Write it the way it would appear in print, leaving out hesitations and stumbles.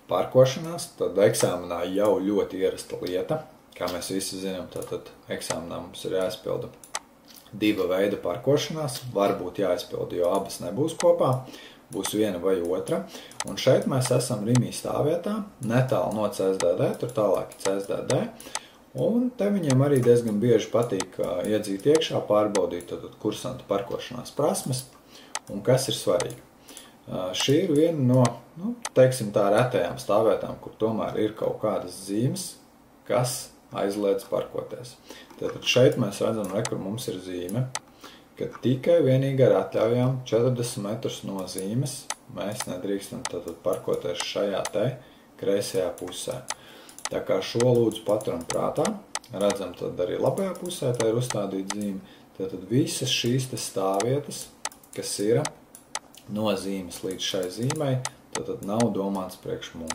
parkošanās, tad eksāmenā jau ļoti ierasta lieta. Kā mēs visi zinām, tad eksāmenā mums ir jāizpilda 2 veida parkošanās. Varbūt jāizpilda, jo abas nebūs kopā. Būs viena vai otra. Un šeit mēs esam Rimī stāvvietā, netālu no CSDD, tur tālāk ir CSDD. Un te viņiem arī diezgan bieži patīk iedzīt iekšā, pārbaudīt kursantu parkošanās prasmes. Un kas ir svarīgi? Šī ir viena no, teiksim tā, retajām stāvvietām, kur tomēr ir kaut kādas zīmes, kas aizliedz parkoties. Tātad šeit mēs redzam, kur mums ir zīme, ka tikai vienīgi ar atļaujām 40 metrus no zīmes mēs nedrīkstam parkoties šajā te kreisajā pusē. Tā kā šo lūdzu paturam prātā, redzam tad arī labajā pusē, tā ir uzstādīta zīme. Tātad visas šīs te stāvvietas, kas ir no zīmes līdz šai zīmei, tad nav domāts priekš mums.